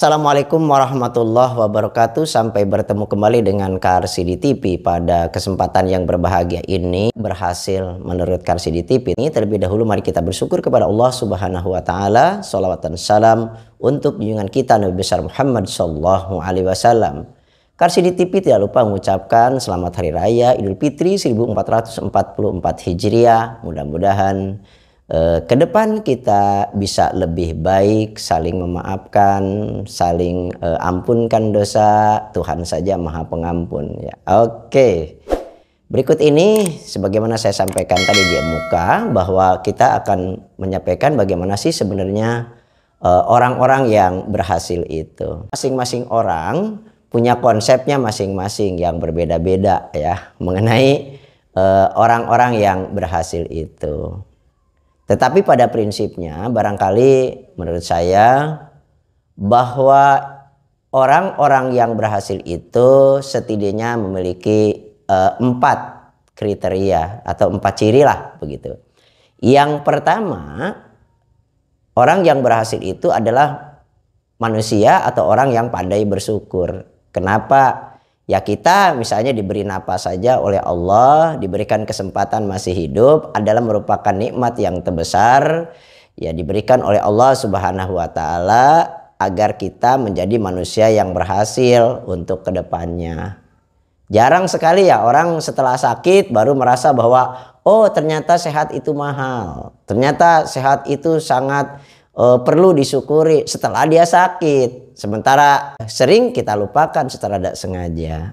Assalamualaikum warahmatullahi wabarakatuh. Sampai bertemu kembali dengan Karsidi TV. Pada kesempatan yang berbahagia ini berhasil menurut Karsidi TV ini, terlebih dahulu mari kita bersyukur kepada Allah Subhanahu wa taala. Shalawat dan salam untuk junjungan kita Nabi besar Muhammad sallallahu alaihi wasallam. Karsidi TV tidak lupa mengucapkan selamat hari raya Idul Fitri 1444 Hijriah. Mudah-mudahan ke depan kita bisa lebih baik, saling memaafkan, saling ampunkan dosa. Tuhan saja Maha Pengampun ya. Oke. Berikut ini sebagaimana saya sampaikan tadi di muka, bahwa kita akan menyampaikan bagaimana sih sebenarnya orang-orang yang berhasil itu. Masing-masing orang punya konsepnya masing-masing yang berbeda-beda ya mengenai orang-orang yang berhasil itu. Tetapi pada prinsipnya barangkali menurut saya bahwa orang-orang yang berhasil itu setidaknya memiliki 4 kriteria atau 4 ciri lah begitu. Yang pertama, orang yang berhasil itu adalah manusia atau orang yang pandai bersyukur. Kenapa? Ya kita misalnya diberi napas saja oleh Allah, diberikan kesempatan masih hidup adalah merupakan nikmat yang terbesar ya diberikan oleh Allah Subhanahu wa taala agar kita menjadi manusia yang berhasil untuk kedepannya. Jarang sekali ya orang setelah sakit baru merasa bahwa oh ternyata sehat itu mahal, ternyata sehat itu sangat perlu disyukuri setelah dia sakit. Sementara sering kita lupakan secara tidak sengaja.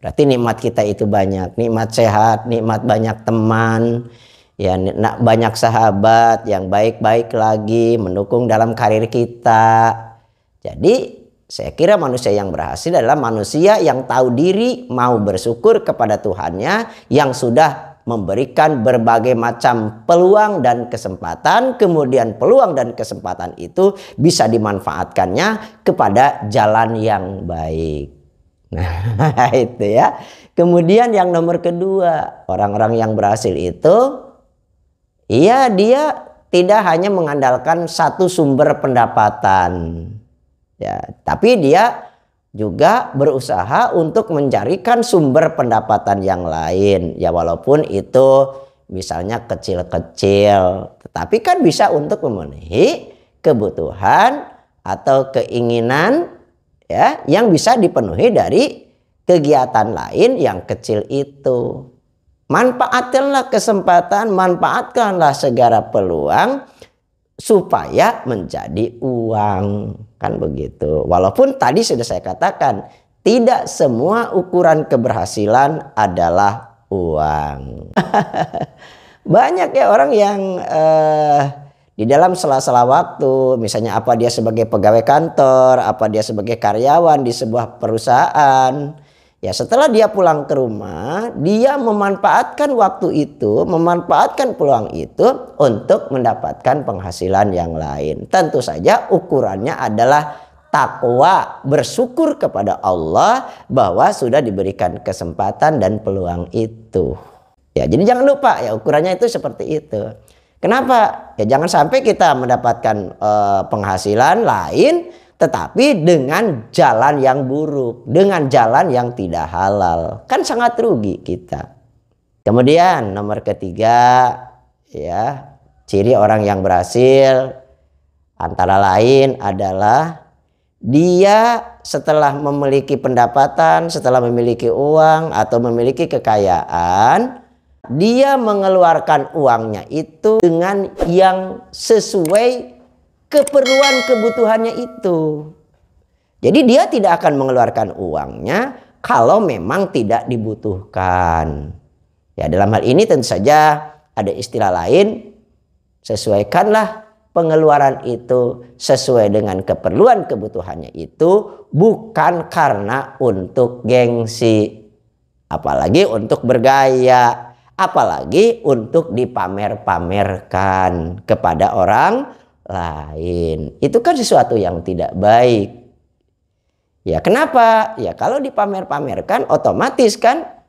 Berarti nikmat kita itu banyak, nikmat sehat, nikmat banyak teman, ya banyak sahabat yang baik-baik lagi mendukung dalam karir kita. Jadi saya kira manusia yang berhasil adalah manusia yang tahu diri, mau bersyukur kepada Tuhannya yang sudah memberikan berbagai macam peluang dan kesempatan, kemudian peluang dan kesempatan itu bisa dimanfaatkannya kepada jalan yang baik. Nah itu ya. Kemudian yang nomor kedua, orang-orang yang berhasil itu iya dia tidak hanya mengandalkan satu sumber pendapatan ya, tapi dia juga berusaha untuk mencarikan sumber pendapatan yang lain ya, walaupun itu misalnya kecil-kecil, tetapi kan bisa untuk memenuhi kebutuhan atau keinginan ya yang bisa dipenuhi dari kegiatan lain yang kecil itu. Manfaatkanlah kesempatan, manfaatkanlah segala peluang supaya menjadi uang, kan begitu. Walaupun tadi sudah saya katakan tidak semua ukuran keberhasilan adalah uang. Banyak ya orang yang di dalam sela-sela waktu, misalnya apa dia sebagai pegawai kantor, apa dia sebagai karyawan di sebuah perusahaan, ya setelah dia pulang ke rumah, dia memanfaatkan waktu itu, memanfaatkan peluang itu untuk mendapatkan penghasilan yang lain. Tentu saja ukurannya adalah takwa, bersyukur kepada Allah bahwa sudah diberikan kesempatan dan peluang itu. Ya, jadi jangan lupa ya ukurannya itu seperti itu. Kenapa? Ya jangan sampai kita mendapatkan penghasilan lain tetapi dengan jalan yang buruk, dengan jalan yang tidak halal, kan sangat rugi kita. Kemudian nomor ketiga ya, ciri orang yang berhasil antara lain adalah dia setelah memiliki pendapatan, setelah memiliki uang atau memiliki kekayaan, dia mengeluarkan uangnya itu dengan yang sesuai keperluan kebutuhannya itu. Jadi dia tidak akan mengeluarkan uangnya kalau memang tidak dibutuhkan. Ya dalam hal ini tentu saja ada istilah lain, sesuaikanlah pengeluaran itu sesuai dengan keperluan kebutuhannya itu, bukan karena untuk gengsi, apalagi untuk bergaya, apalagi untuk dipamer-pamerkan kepada orang lain. Itu kan sesuatu yang tidak baik. Ya kenapa? Ya kalau dipamer-pamerkan otomatis kan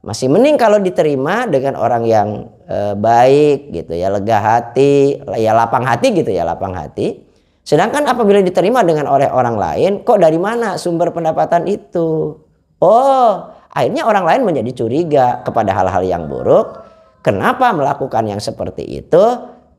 masih mending kalau diterima dengan orang yang baik gitu ya, lega hati, ya lapang hati gitu ya, lapang hati. Sedangkan apabila diterima dengan oleh orang lain, kok dari mana sumber pendapatan itu? Oh, akhirnya orang lain menjadi curiga kepada hal-hal yang buruk. Kenapa melakukan yang seperti itu?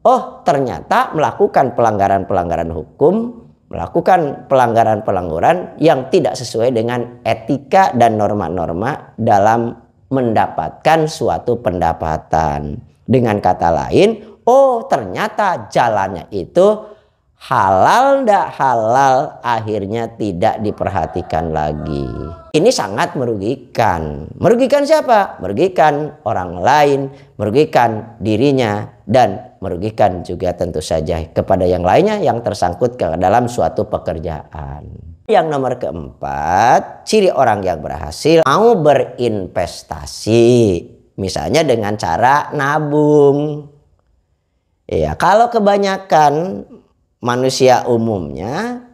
Oh, ternyata melakukan pelanggaran-pelanggaran hukum, melakukan pelanggaran-pelanggaran yang tidak sesuai dengan etika dan norma-norma dalam mendapatkan suatu pendapatan. Dengan kata lain, oh ternyata jalannya itu halal ndak halal, akhirnya tidak diperhatikan lagi. Ini sangat merugikan. Merugikan siapa? Merugikan orang lain, merugikan dirinya, dan merugikan juga tentu saja kepada yang lainnya yang tersangkut ke dalam suatu pekerjaan. Yang nomor keempat, ciri orang yang berhasil mau berinvestasi. Misalnya dengan cara nabung. Ya, kalau kebanyakan manusia umumnya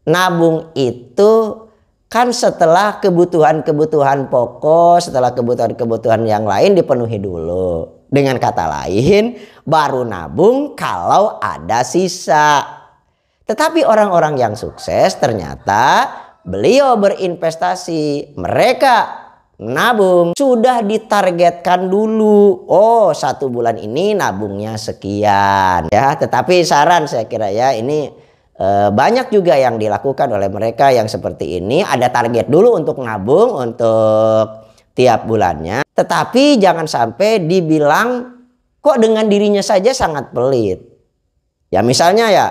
nabung itu kan setelah kebutuhan-kebutuhan pokok, setelah kebutuhan-kebutuhan yang lain dipenuhi dulu. Dengan kata lain, baru nabung kalau ada sisa. Tetapi orang-orang yang sukses ternyata beliau berinvestasi. Mereka nabung sudah ditargetkan dulu. Oh, 1 bulan ini nabungnya sekian. Ya, tetapi saran saya kira ya, ini banyak juga yang dilakukan oleh mereka yang seperti ini. Ada target dulu untuk nabung untuk tiap bulannya. Tetapi jangan sampai dibilang kok dengan dirinya saja sangat pelit. Ya misalnya ya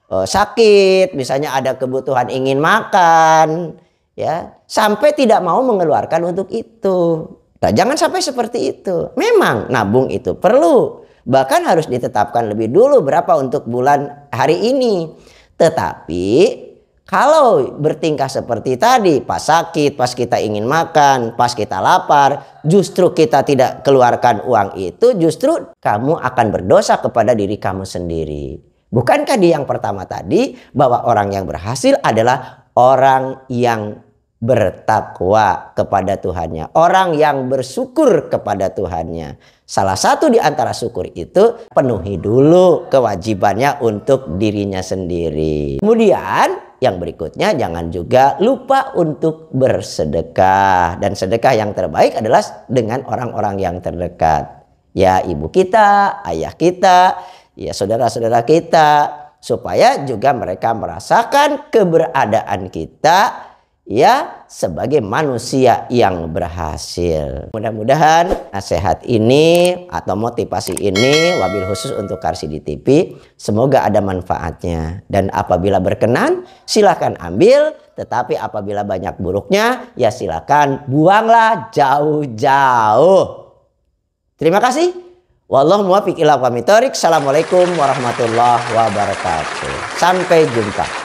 sakit, misalnya ada kebutuhan ingin makan, ya sampai tidak mau mengeluarkan untuk itu. Nah, jangan sampai seperti itu. Memang nabung itu perlu, bahkan harus ditetapkan lebih dulu berapa untuk bulan hari ini. Tetapi kalau bertingkah seperti tadi, pas sakit, pas kita ingin makan, pas kita lapar, justru kita tidak keluarkan uang itu, justru kamu akan berdosa kepada diri kamu sendiri. Bukankah di yang pertama tadi bahwa orang yang berhasil adalah orang yang bertakwa kepada Tuhannya, orang yang bersyukur kepada Tuhannya. Salah satu di antara syukur itu penuhi dulu kewajibannya untuk dirinya sendiri. Kemudian yang berikutnya jangan juga lupa untuk bersedekah. Dan sedekah yang terbaik adalah dengan orang-orang yang terdekat. Ya ibu kita, ayah kita, ya saudara-saudara kita. Supaya juga mereka merasakan keberadaan kita ya sebagai manusia yang berhasil. Mudah-mudahan nasihat ini atau motivasi ini wabil khusus untuk Karsidi TV semoga ada manfaatnya, dan apabila berkenan silahkan ambil, tetapi apabila banyak buruknya ya silahkan buanglah jauh-jauh. Terima kasih. Wallahu muwaffiq ila aqwamit thoriq. Assalamualaikum warahmatullahi wabarakatuh. Sampai jumpa.